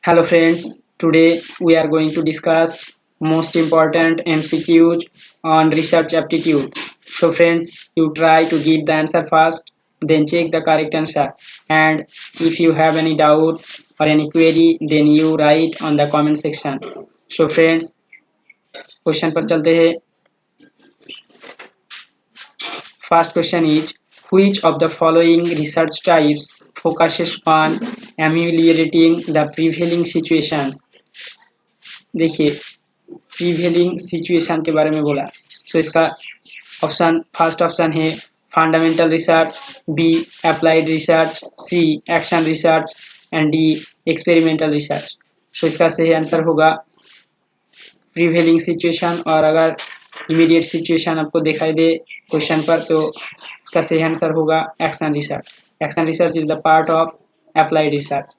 Hello friends, today we are going to discuss most important MCQs on research aptitude. So friends, you try to give the answer first, then check the correct answer. And if you have any doubt or any query, then you write on the comment section. So friends, question पर चलते हैं. First question is, which of the following research types focuses on ameliorating the prevailing situations? देखिए prevailing situation के बारे में बोला. So इसका first option है fundamental research, B applied research, C action research and D experimental research. So इसका सही answer होगा प्रीवेलिंग सिचुएशन. और अगर इमीडिएट सिचुएशन आपको दिखाई दे क्वेश्चन पर तो इसका सही आंसर होगा action research. Action research is the part of applied research.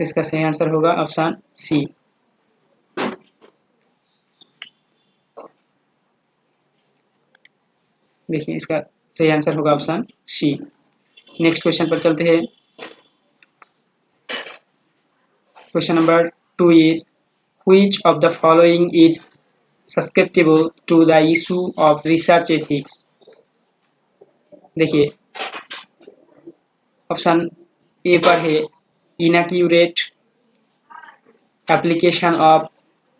इसका सही आंसर होगा ऑप्शन सी. देखिए इसका सही आंसर होगा ऑप्शन सी. नेक्स्ट क्वेश्चन पर चलते हैं. Question number 2 is which of the following is susceptible to the issue of research ethics. देखिए ऑप्शन ए पर है inaccurate application of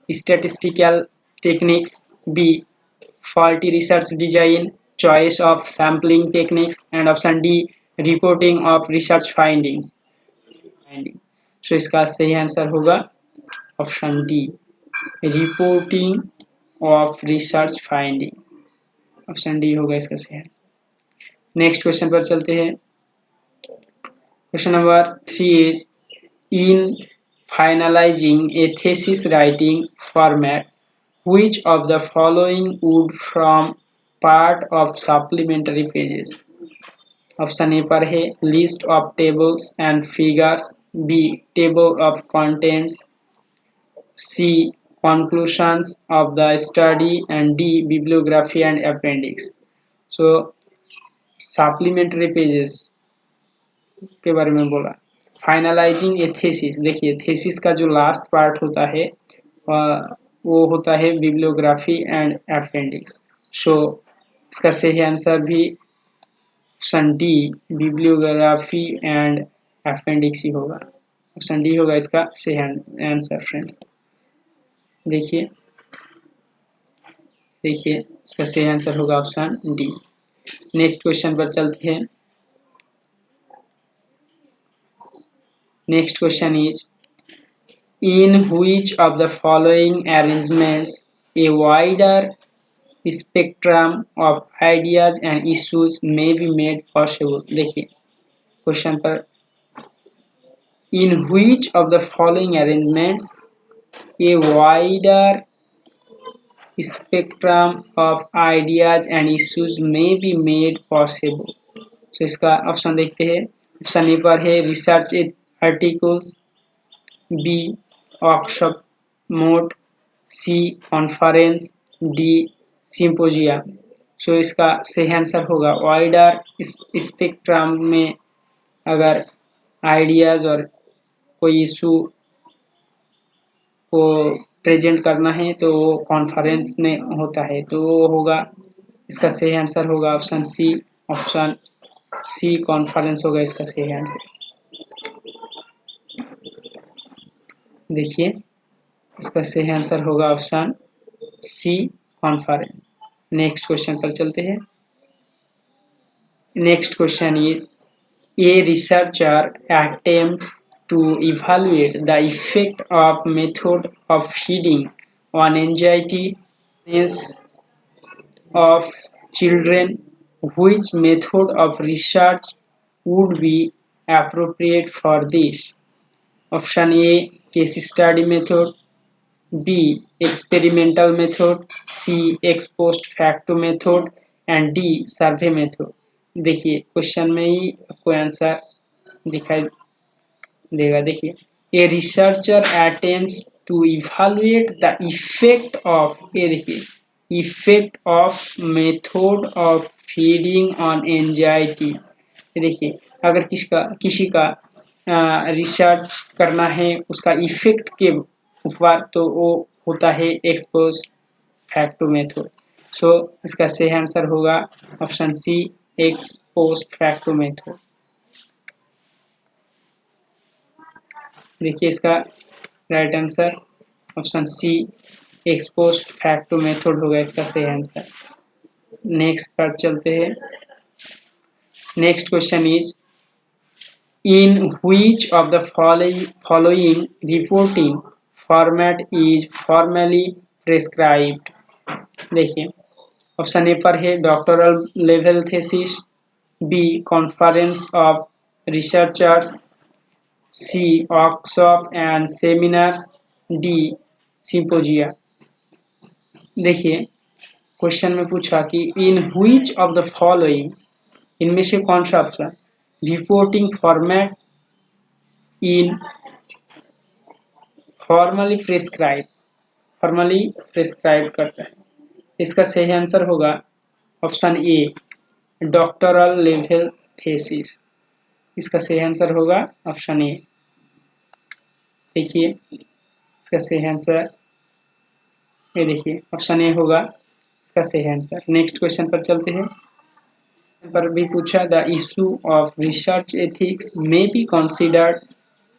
statistical techniques, B faulty research design, choice of sampling techniques, and option D reporting of research findings. So इसका सही answer होगा option D reporting of research finding. Option D होगा इसका सही answer. Next question पर चलते हैं. Question number 3 is in finalising a thesis writing format which of the following would form part of supplementary pages. Option A पर है list of tables and figures, B table of contents, C conclusions of the study and D bibliography and appendix. So supplementary pages के बारे में बोला. Finalising a thesis. देखिए thesis का जो last part होता है वो होता है बिब्लियोग्राफी एंड अपेंडिक्स. सो इसका सही आंसर भी option D bibliography and appendix ही होगा. ऑप्शन डी होगा इसका सही आंसर. फ्रेंड्स देखिए इसका सही आंसर होगा ऑप्शन डी. नेक्स्ट क्वेश्चन पर चलते हैं. Next question is in which of the following arrangements a wider spectrum of ideas and issues may be made possible. देखिए क्वेश्चन पर in which of the following arrangements a wider spectrum of ideas and issues may be made possible. So इसका option देखते हैं. Option A पर है research articles, B workshop mode, C conference, D symposia. So इसका सही answer होगा wider spectrum में अगर आइडियाज और कोई इशू को प्रेजेंट करना है तो वो कॉन्फ्रेंस में होता है तो वो होगा. इसका सही आंसर होगा option C. Option C conference होगा इसका सही आंसर. देखिए इसका सही आंसर होगा option C conference. Next question पर चलते हैं. Next question is a researcher attempts to evaluate the effect of method of feeding on anxiety of children. Which method of research would be appropriate for this? Option A case study method, B experimental method, C ex post facto method and D survey method. देखिए question में ही आपको answer दिखाई देगा. देखिए a researcher attempts to evaluate the effect of effect of method of feeding on anxiety. देखिए अगर किसी का रिसर्च करना है उसका इफेक्ट के ऊपर, तो वो होता है एक्सपोज फैक्टो मेथड। सो इसका सही आंसर होगा option C, ex post facto method. देखिए इसका right answer option C, ex post facto method होगा इसका सही आंसर। नेक्स्ट पर चलते हैं। Next question is, in which of the following reporting format is formally prescribed? देखिए ऑप्शन ए पर है doctoral level thesis, B conference of researchers, C workshop and seminars, D symposia. देखिए क्वेश्चन में पूछा कि in which of the following, इनमें से कौन सा option reporting format in formally prescribe करता है। इसका सही आंसर होगा option A, doctoral level thesis. इसका सही आंसर होगा ऑप्शन ए। देखिए इसका सही आंसर ये देखिए ऑप्शन ए होगा इसका सही आंसर। नेक्स्ट क्वेश्चन पर चलते हैं। पर भी पूछा, the issue of research ethics may be considered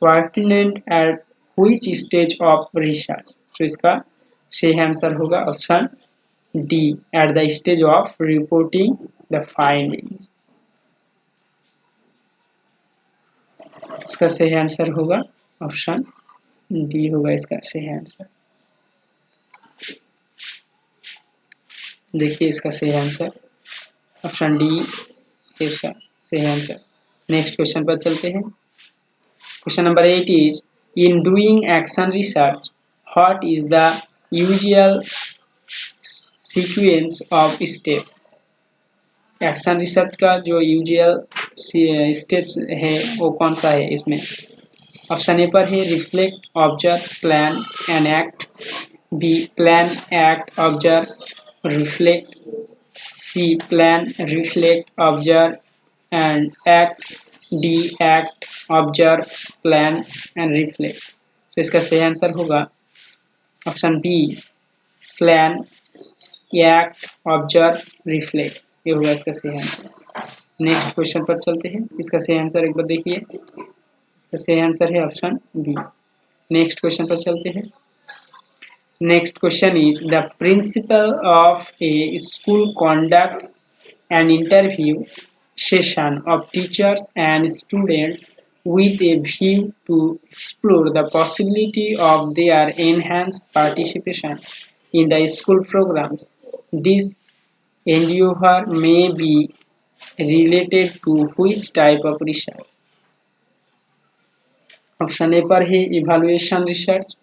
pertinent at which stage of research? तो इसका सही आंसर होगा option D, at the stage of reporting the findings. इसका सही आंसर होगा ऑप्शन डी होगा इसका सही आंसर। देखिए इसका सही आंसर ऑप्शन डी इसका सही आंसर। नेक्स्ट क्वेश्चन पर चलते हैं। Question number 8 is, in doing action research, what is the usual sequence of step? Action research का जो यूजुअल स्टेप्स है वो कौन सा है इसमें? ऑप्शन ए पर है reflect, observe, plan and act, B plan, act, observe, reflect, C plan, reflect, observe and act, D act, observe, plan and reflect. तो इसका सही आंसर होगा option B, plan, act, observe, reflect. ये होगा इसका सही आंसर। नेक्स्ट क्वेश्चन पर चलते हैं। इसका सही आंसर एक बार देखिए, इसका सही आंसर है ऑप्शन बी। नेक्स्ट क्वेश्चन पर चलते हैं। Next question is, the principle of A school conducts an interview session of teachers and students with a view to explore the possibility of their enhanced participation in the school programs. This endeavor may be related to which type of research? Option A पर है evaluation research,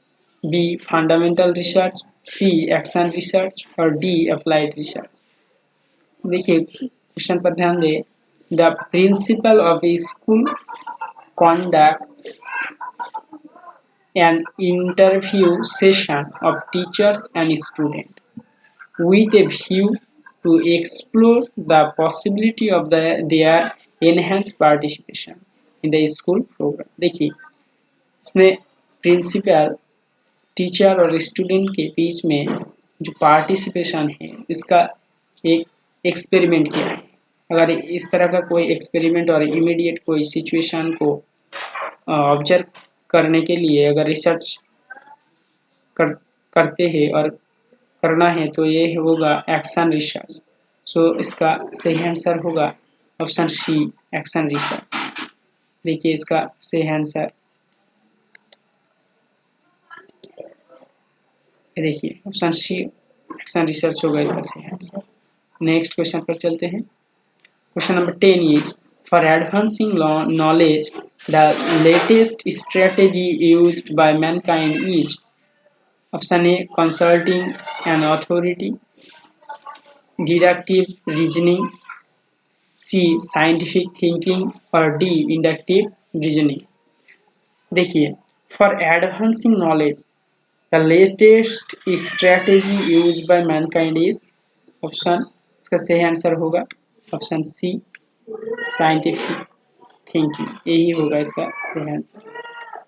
B fundamental research, C action research और D applied research. देखिए question पर ध्यान दें। The principal of a school conducts an interview session of teachers and students with a view to explore the possibility of their enhanced participation in the school program। देखिए इसमें principal, teacher और student के बीच में जो participation है इसका एक experiment किया है। अगर इस तरह का कोई एक्सपेरिमेंट और इमीडिएट कोई सिचुएशन को ऑब्जर्व करने के लिए अगर रिसर्च करते हैं और करना है तो ये होगा एक्शन रिसर्च। सो इसका सही आंसर होगा ऑप्शन सी, एक्शन रिसर्च। देखिए इसका सही आंसर देखिए ऑप्शन सी, एक्शन रिसर्च होगा इसका सही आंसर। नेक्स्ट क्वेश्चन पर चलते हैं। Question number 10 is, for advancing knowledge, the latest strategy used by mankind is option A, consulting an authority, deductive reasoning, C, scientific thinking or D, inductive reasoning। देखिए for advancing knowledge, the latest strategy used by mankind is option, इसका सही answer होगा option C, scientific thinking, यही होगा इसका सही answer.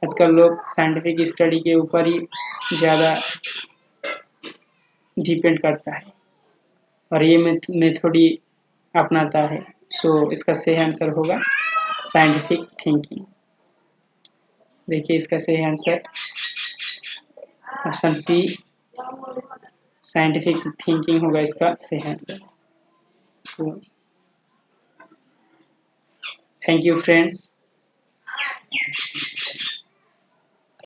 आजकल लोग साइंटिफिक स्टडी के ऊपर ही ज़्यादा डिपेंड करता है और ये मेथड ही अपनाता है। सो इसका सही आंसर होगा साइंटिफिक थिंकिंग। देखिए इसका सही answer option C, scientific thinking होगा इसका सही answer. So thank you friends.